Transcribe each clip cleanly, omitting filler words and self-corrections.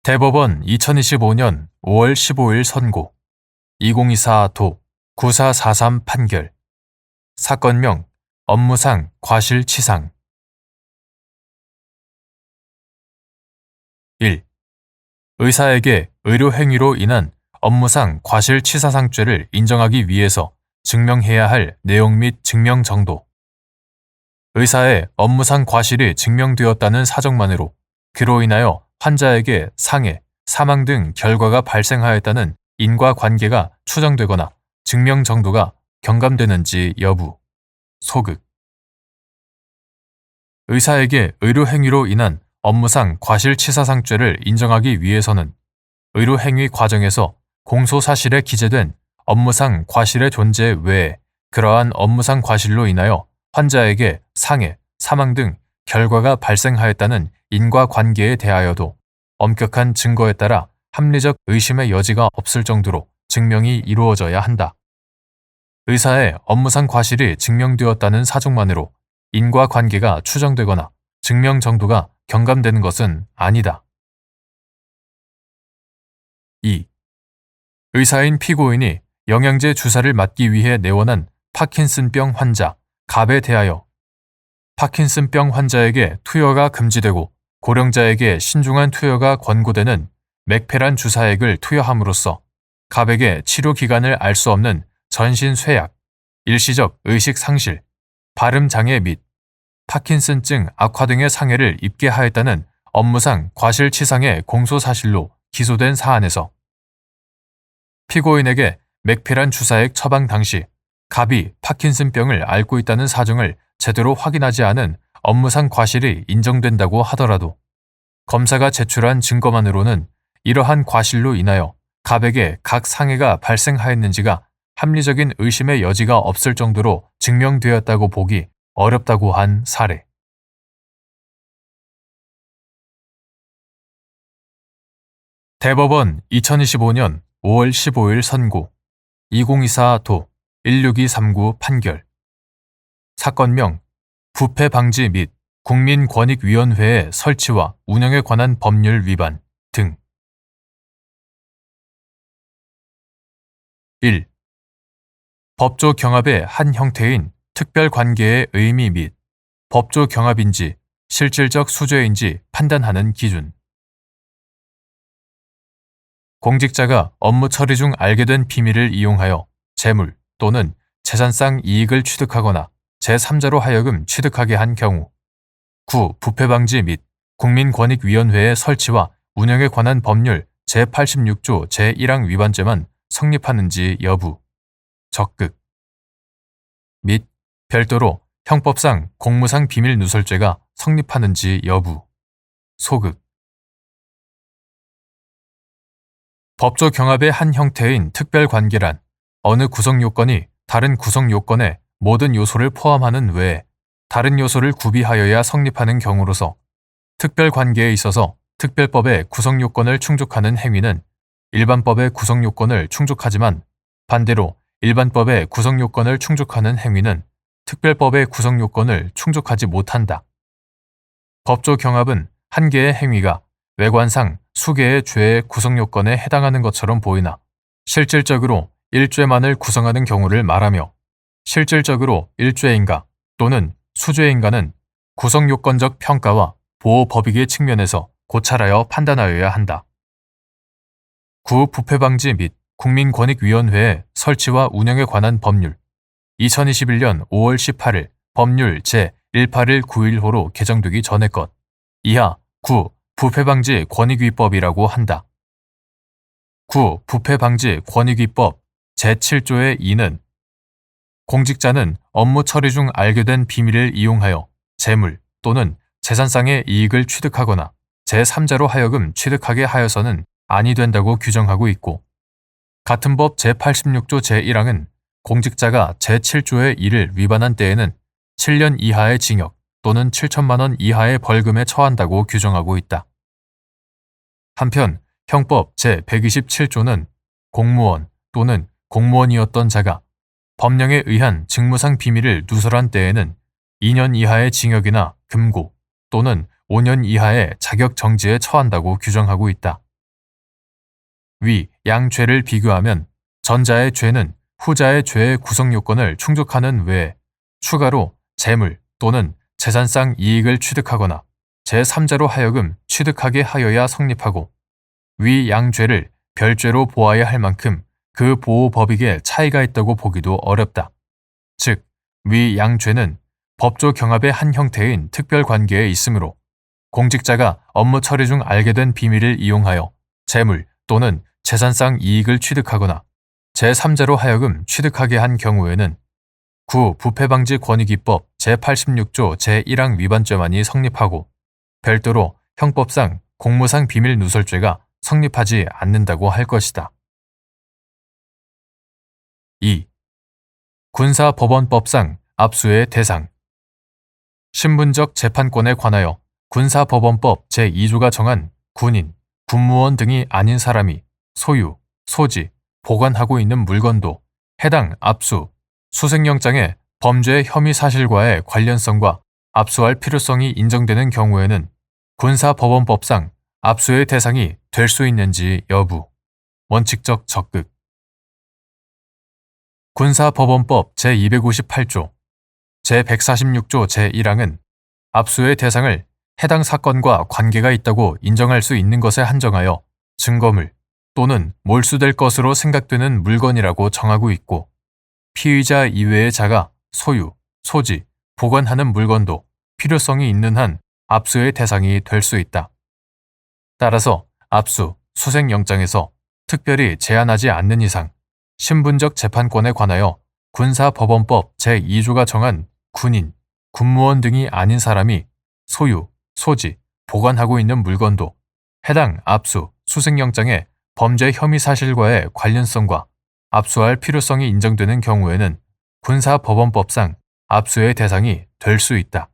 대법원 2025년 5월 15일 선고 2024도 9443 판결 사건명 업무상 과실치상 1. 의사에게 의료행위로 인한 업무상 과실치사상죄를 인정하기 위해서 증명해야 할 내용 및 증명 정도. 의사의 업무상 과실이 증명되었다는 사정만으로 그로 인하여 환자에게 상해, 사망 등 결과가 발생하였다는 인과관계가 추정되거나 증명 정도가 경감되는지 여부. 소극. 의사에게 의료행위로 인한 업무상 과실치사상죄를 인정하기 위해서는 의료행위 과정에서 공소사실에 기재된 업무상 과실의 존재 외에 그러한 업무상 과실로 인하여 환자에게 상해, 사망 등 결과가 발생하였다는 인과관계에 대하여도 엄격한 증거에 따라 합리적 의심의 여지가 없을 정도로 증명이 이루어져야 한다. 의사의 업무상 과실이 증명되었다는 사정만으로 인과관계가 추정되거나 증명 정도가 경감되는 것은 아니다. 2. 의사인 피고인이 영양제 주사를 맞기 위해 내원한 파킨슨병 환자 갑에 대하여 파킨슨병 환자에게 투여가 금지되고 고령자에게 신중한 투여가 권고되는 맥페란 주사액을 투여함으로써 갑에게 치료 기간을 알 수 없는 전신 쇠약, 일시적 의식 상실, 발음 장애 및 파킨슨증 악화 등의 상해를 입게 하였다는 업무상 과실치상의 공소사실로 기소된 사안에서 피고인에게 맥페란 주사액 처방 당시 갑이 파킨슨병을 앓고 있다는 사정을 제대로 확인하지 않은 업무상 과실이 인정된다고 하더라도 검사가 제출한 증거만으로는 이러한 과실로 인하여 갑에게 각 상해가 발생하였는지가 합리적인 의심의 여지가 없을 정도로 증명되었다고 보기 어렵다고 한 사례. 대법원 2025년 5월 15일 선고 2024도 16239 판결 사건명 부패 방지 및 국민권익위원회의 설치와 운영에 관한 법률 위반 등. 1. 법조 경합의 한 형태인 특별관계의 의미 및 법조 경합인지 실질적 수재인지 판단하는 기준. 공직자가 업무 처리 중 알게 된 비밀을 이용하여 재물 또는 재산상 이익을 취득하거나 제3자로 하여금 취득하게 한 경우 9. 부패방지 및 국민권익위원회의 설치와 운영에 관한 법률 제86조 제1항 위반죄만 성립하는지 여부. 적극. 및 별도로 형법상 공무상 비밀 누설죄가 성립하는지 여부. 소극. 법조 경합의 한 형태인 특별관계란 어느 구성 요건이 다른 구성 요건의 모든 요소를 포함하는 외에 다른 요소를 구비하여야 성립하는 경우로서 특별관계에 있어서 특별법의 구성 요건을 충족하는 행위는 일반법의 구성 요건을 충족하지만 반대로 일반법의 구성 요건을 충족하는 행위는 특별법의 구성 요건을 충족하지 못한다. 법조 경합은 한 개의 행위가 외관상 수개의 죄의 구성 요건에 해당하는 것처럼 보이나 실질적으로 1죄만을 구성하는 경우를 말하며 실질적으로 1죄인가 또는 수죄인가는 구성 요건적 평가와 보호 법익의 측면에서 고찰하여 판단하여야 한다. 9. 부패방지 및 국민권익위원회의 설치와 운영에 관한 법률 2021년 5월 18일 법률 제18191호로 개정되기 전의 것 이하 9. 부패방지 권익위법이라고 한다. 9. 부패방지 권익위법 제7조의 2는 공직자는 업무 처리 중 알게 된 비밀을 이용하여 재물 또는 재산상의 이익을 취득하거나 제3자로 하여금 취득하게 하여서는 아니 된다고 규정하고 있고 같은 법 제86조 제1항은 공직자가 제7조의 1을 위반한 때에는 7년 이하의 징역 또는 7천만 원 이하의 벌금에 처한다고 규정하고 있다. 한편 형법 제127조는 공무원 또는 공무원이었던 자가 법령에 의한 직무상 비밀을 누설한 때에는 2년 이하의 징역이나 금고 또는 5년 이하의 자격 정지에 처한다고 규정하고 있다. 위 양 죄를 비교하면 전자의 죄는 후자의 죄의 구성 요건을 충족하는 외에 추가로 재물 또는 재산상 이익을 취득하거나 제3자로 하여금 취득하게 하여야 성립하고 위 양 죄를 별죄로 보아야 할 만큼 그 보호 법익에 차이가 있다고 보기도 어렵다. 즉, 위 양 죄는 법조 경합의 한 형태인 특별관계에 있으므로 공직자가 업무 처리 중 알게 된 비밀을 이용하여 재물 또는 재산상 이익을 취득하거나 제3자로 하여금 취득하게 한 경우에는 부패방지권익위법 제86조 제1항 위반죄만이 성립하고 별도로 형법상 공무상 비밀 누설죄가 성립하지 않는다고 할 것이다. 2. 군사법원법상 압수의 대상. 신분적 재판권에 관하여 군사법원법 제2조가 정한 군인, 군무원 등이 아닌 사람이 소유, 소지, 보관하고 있는 물건도 해당 압수, 수색영장의 범죄 혐의 사실과의 관련성과 압수할 필요성이 인정되는 경우에는 군사법원법상 압수의 대상이 될 수 있는지 여부. 원칙적 적극. 군사법원법 제258조, 제146조 제1항은 압수의 대상을 해당 사건과 관계가 있다고 인정할 수 있는 것에 한정하여 증거물 또는 몰수될 것으로 생각되는 물건이라고 정하고 있고 피의자 이외의 자가 소유, 소지, 보관하는 물건도 필요성이 있는 한 압수의 대상이 될 수 있다. 따라서 압수, 수색영장에서 특별히 제한하지 않는 이상 신분적 재판권에 관하여 군사법원법 제2조가 정한 군인, 군무원 등이 아닌 사람이 소유, 소지, 보관하고 있는 물건도 해당 압수, 수색영장의 범죄 혐의 사실과의 관련성과 압수할 필요성이 인정되는 경우에는 군사법원법상 압수의 대상이 될 수 있다.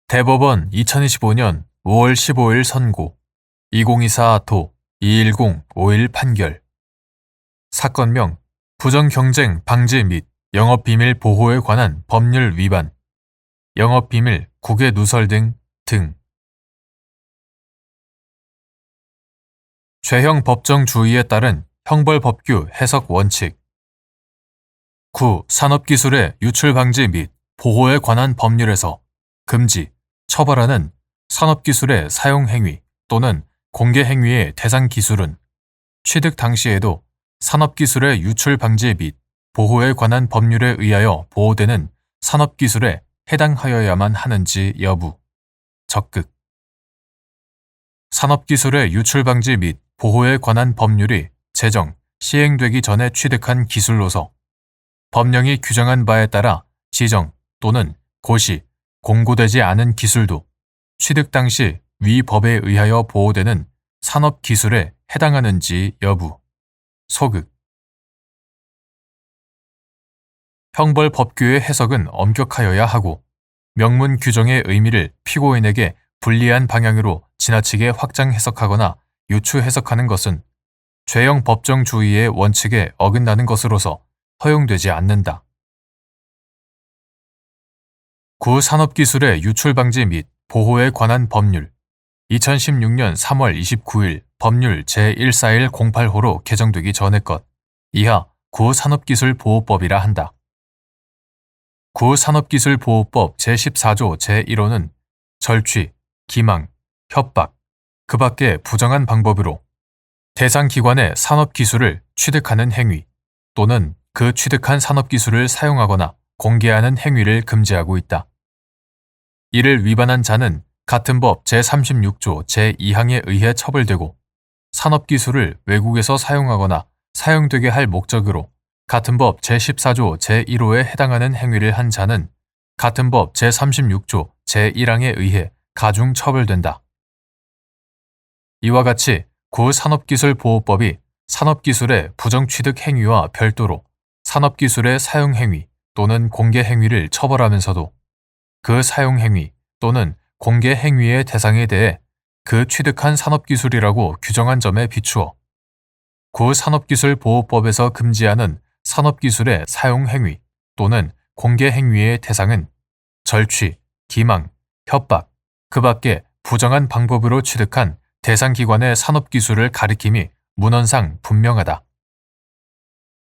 대법원 2025년 5월 15일 선고 2024도 21051 판결. 사건명 부정경쟁 방지 및 영업비밀 보호에 관한 법률 위반, 영업비밀 국외 누설 등. 죄형 법정주의에 따른 형벌법규 해석 원칙. 9. 산업기술의 유출 방지 및 보호에 관한 법률에서 금지, 처벌하는 산업기술의 사용행위 또는 공개행위의 대상 기술은 취득 당시에도 산업기술의 유출 방지 및 보호에 관한 법률에 의하여 보호되는 산업기술에 해당하여야만 하는지 여부. 적극. 산업기술의 유출 방지 및 보호에 관한 법률이 제정, 시행되기 전에 취득한 기술로서 법령이 규정한 바에 따라 지정 또는 고시, 공고되지 않은 기술도 취득 당시 위 법에 의하여 보호되는 산업기술에 해당하는지 여부. 소극. 형벌법규의 해석은 엄격하여야 하고 명문 규정의 의미를 피고인에게 불리한 방향으로 지나치게 확장 해석하거나 유추 해석하는 것은 죄형 법정주의의 원칙에 어긋나는 것으로서 허용되지 않는다. 구산업기술의 유출방지 및 보호에 관한 법률 2016년 3월 29일 법률 제14108호로 개정되기 전의 것 이하 구산업기술보호법이라 한다. 구산업기술보호법 제14조 제1호는 절취, 기망, 협박, 그 밖의 부정한 방법으로 대상 기관의 산업기술을 취득하는 행위 또는 그 취득한 산업기술을 사용하거나 공개하는 행위를 금지하고 있다. 이를 위반한 자는 같은 법 제36조 제2항에 의해 처벌되고 산업기술을 외국에서 사용하거나 사용되게 할 목적으로 같은 법 제14조 제1호에 해당하는 행위를 한 자는 같은 법 제36조 제1항에 의해 가중 처벌된다. 이와 같이 구산업기술보호법이 산업기술의 부정취득 행위와 별도로 산업기술의 사용행위 또는 공개행위를 처벌하면서도 그 사용행위 또는 공개행위의 대상에 대해 그 취득한 산업기술이라고 규정한 점에 비추어 구산업기술보호법에서 금지하는 산업기술의 사용행위 또는 공개행위의 대상은 절취, 기망, 협박, 그 밖의 부정한 방법으로 취득한 대상기관의 산업기술을 가리킴이 문헌상 분명하다.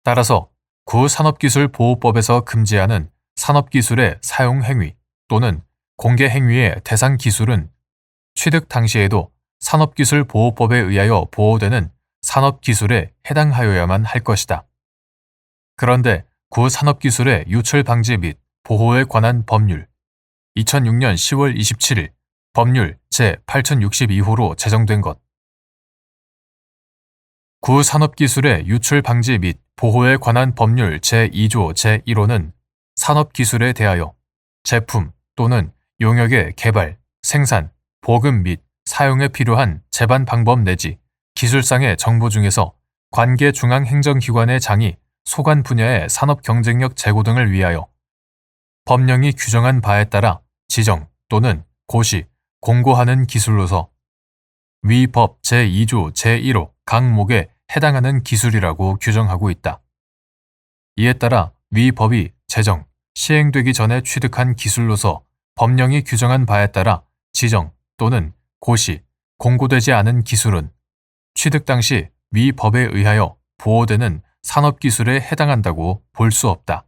따라서 구산업기술보호법에서 금지하는 산업기술의 사용행위 또는 공개행위의 대상기술은 취득 당시에도 산업기술보호법에 의하여 보호되는 산업기술에 해당하여야만 할 것이다. 그런데 구산업기술의 유출 방지 및 보호에 관한 법률 2006년 10월 27일 법률 제8062호로 제정된 것. 구산업기술의 유출 방지 및 보호에 관한 법률 제2조 제1호는 산업기술에 대하여 제품 또는 용역의 개발, 생산, 보급 및 사용에 필요한 제반 방법 내지 기술상의 정보 중에서 관계 중앙행정기관의 장이 소관 분야의 산업 경쟁력 제고 등을 위하여 법령이 규정한 바에 따라 지정 또는 고시, 공고하는 기술로서 위 법 제2조 제1호 강목에 해당하는 기술이라고 규정하고 있다. 이에 따라 위 법이 제정, 시행되기 전에 취득한 기술로서 법령이 규정한 바에 따라 지정 또는 고시, 공고되지 않은 기술은 취득 당시 위 법에 의하여 보호되는 산업기술에 해당한다고 볼 수 없다.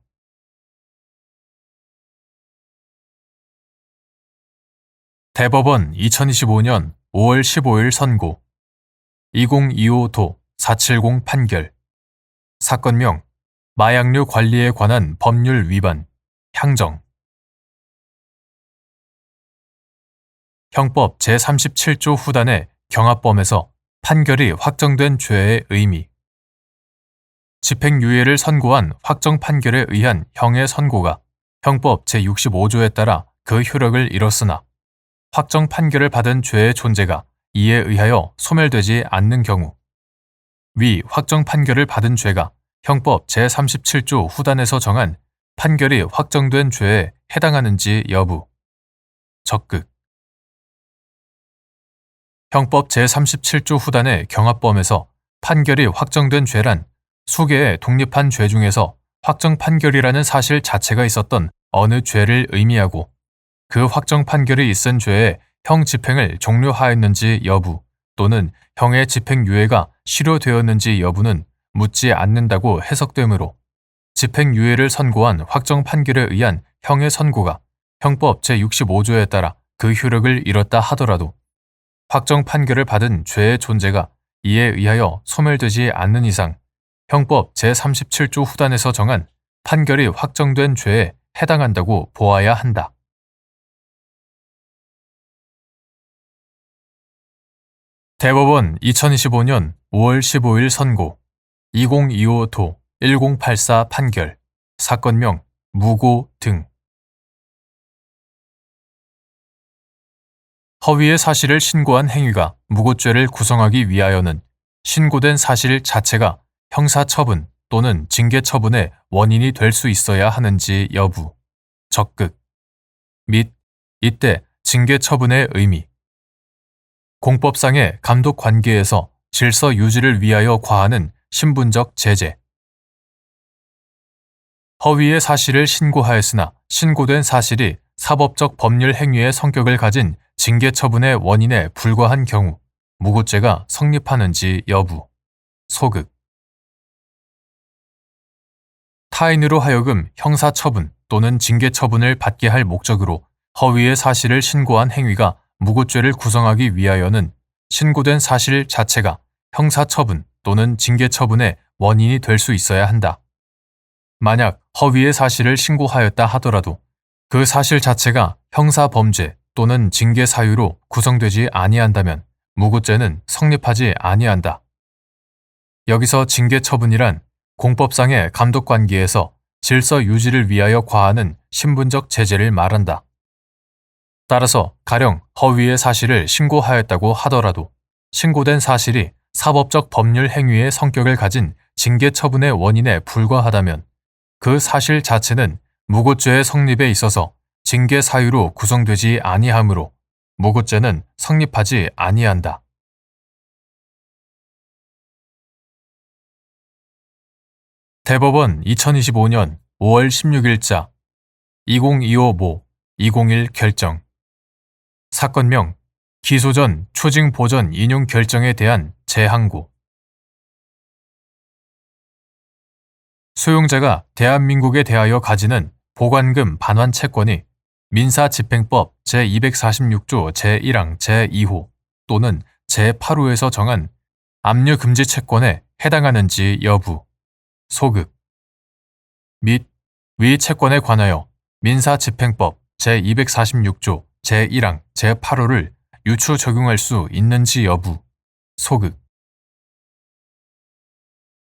대법원 2025년 5월 15일 선고 2025도 470 판결 사건명 마약류 관리에 관한 법률 위반 향정 형법 제37조 후단의 경합범에서 판결이 확정된 죄의 의미 집행유예를 선고한 확정 판결에 의한 형의 선고가 형법 제65조에 따라 그 효력을 잃었으나 확정 판결을 받은 죄의 존재가 이에 의하여 소멸되지 않는 경우 위 확정 판결을 받은 죄가 형법 제37조 후단에서 정한 판결이 확정된 죄에 해당하는지 여부 적극 형법 제37조 후단의 경합범에서 판결이 확정된 죄란 수개의 독립한 죄 중에서 확정 판결이라는 사실 자체가 있었던 어느 죄를 의미하고 그 확정 판결이 있은 죄의 형 집행을 종료하였는지 여부 또는 형의 집행유예가 실효되었는지 여부는 묻지 않는다고 해석되므로 집행유예를 선고한 확정 판결에 의한 형의 선고가 형법 제65조에 따라 그 효력을 잃었다 하더라도 확정 판결을 받은 죄의 존재가 이에 의하여 소멸되지 않는 이상 형법 제37조 후단에서 정한 판결이 확정된 죄에 해당한다고 보아야 한다. 대법원 2025년 5월 15일 선고 2025도 1084 판결 사건명 무고 등 허위의 사실을 신고한 행위가 무고죄를 구성하기 위하여는 신고된 사실 자체가 형사처분 또는 징계처분의 원인이 될 수 있어야 하는지 여부 적극 및 이때 징계처분의 의미 공법상의 감독 관계에서 질서 유지를 위하여 과하는 신분적 제재 허위의 사실을 신고하였으나 신고된 사실이 사법적 법률 행위의 성격을 가진 징계처분의 원인에 불과한 경우 무고죄가 성립하는지 여부 소극 타인으로 하여금 형사처분 또는 징계처분을 받게 할 목적으로 허위의 사실을 신고한 행위가 무고죄를 구성하기 위하여는 신고된 사실 자체가 형사처분 또는 징계처분의 원인이 될 수 있어야 한다. 만약 허위의 사실을 신고하였다 하더라도 그 사실 자체가 형사범죄 또는 징계 사유로 구성되지 아니한다면 무고죄는 성립하지 아니한다. 여기서 징계처분이란 공법상의 감독관계에서 질서 유지를 위하여 과하는 신분적 제재를 말한다. 따라서 가령 허위의 사실을 신고하였다고 하더라도 신고된 사실이 사법적 법률 행위의 성격을 가진 징계처분의 원인에 불과하다면 그 사실 자체는 무고죄의 성립에 있어서 징계 사유로 구성되지 아니하므로 무고죄는 성립하지 아니한다. 대법원 2025년 5월 16일자 2025모 201 결정 사건명 기소 전 초징 보전 인용 결정에 대한 재항고. 수용자가 대한민국에 대하여 가지는 보관금 반환 채권이 민사집행법 제246조 제1항 제2호 또는 제8호에서 정한 압류 금지 채권에 해당하는지 여부, 소급 및 위 채권에 관하여 민사집행법 제246조 제1항 제8호를 유추 적용할 수 있는지 여부, 소급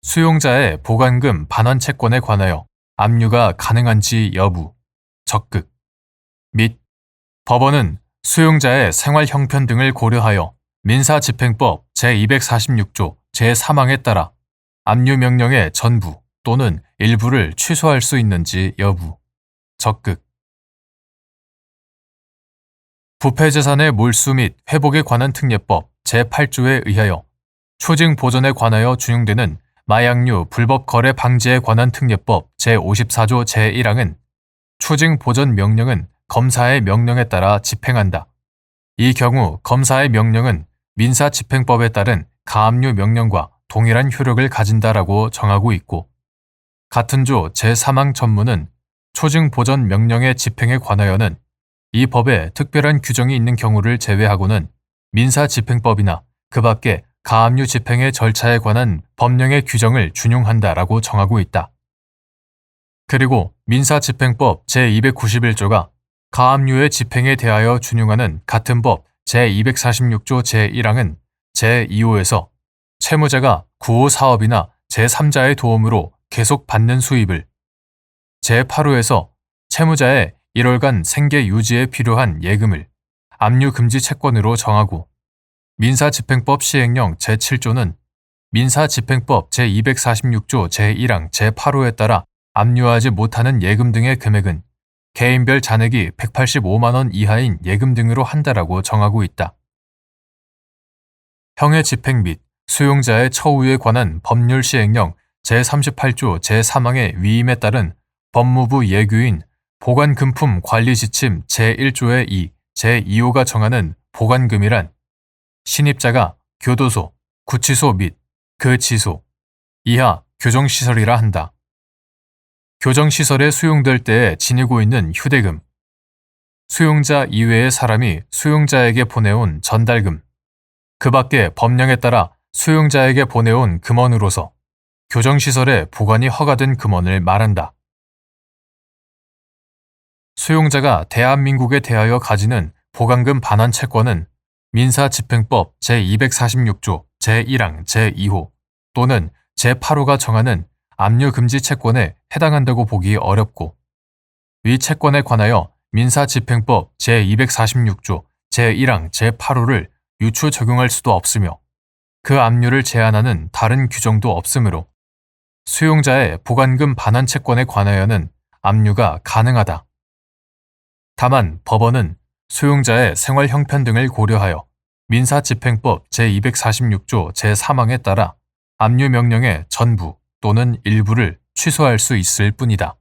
수용자의 보관금 반환 채권에 관하여 압류가 가능한지 여부, 적극 및 법원은 수용자의 생활 형편 등을 고려하여 민사집행법 제246조 제3항에 따라 압류 명령의 전부 또는 일부를 취소할 수 있는지 여부, 적극 부패재산의 몰수 및 회복에 관한 특례법 제8조에 의하여 초징 보전에 관하여 준용되는 마약류 불법 거래 방지에 관한 특례법 제54조 제1항은 초징 보전 명령은 검사의 명령에 따라 집행한다. 이 경우 검사의 명령은 민사집행법에 따른 가압류 명령과 동일한 효력을 가진다라고 정하고 있고, 같은 조 제3항 전문은 초징 보전 명령의 집행에 관하여는 이 법에 특별한 규정이 있는 경우를 제외하고는 민사집행법이나 그 밖에 가압류 집행의 절차에 관한 법령의 규정을 준용한다라고 정하고 있다. 그리고 민사집행법 제291조가 가압류의 집행에 대하여 준용하는 같은 법 제246조 제1항은 제2호에서 채무자가 구호 사업이나 제3자의 도움으로 계속 받는 수입을, 제8호에서 채무자의 1월간 생계 유지에 필요한 예금을 압류 금지 채권으로 정하고, 민사집행법 시행령 제7조는 민사집행법 제246조 제1항 제8호에 따라 압류하지 못하는 예금 등의 금액은 개인별 잔액이 185만 원 이하인 예금 등으로 한다라고 정하고 있다. 형의 집행 및 수용자의 처우에 관한 법률 시행령 제38조 제3항의 위임에 따른 법무부 예규인 보관금품 관리지침 제1조의 2, 제2호가 정하는 보관금이란 신입자가 교도소, 구치소 및 그 지소 이하 교정시설이라 한다. 교정시설에 수용될 때에 지니고 있는 휴대금, 수용자 이외의 사람이 수용자에게 보내온 전달금, 그 밖에 법령에 따라 수용자에게 보내온 금원으로서 교정시설에 보관이 허가된 금원을 말한다. 수용자가 대한민국에 대하여 가지는 보관금 반환 채권은 민사집행법 제246조 제1항 제2호 또는 제8호가 정하는 압류금지 채권에 해당한다고 보기 어렵고, 위 채권에 관하여 민사집행법 제246조 제1항 제8호를 유추 적용할 수도 없으며 그 압류를 제한하는 다른 규정도 없으므로 수용자의 보관금 반환 채권에 관하여는 압류가 가능하다. 다만 법원은 수용자의 생활 형편 등을 고려하여 민사집행법 제246조 제3항에 따라 압류 명령의 전부 또는 일부를 취소할 수 있을 뿐이다.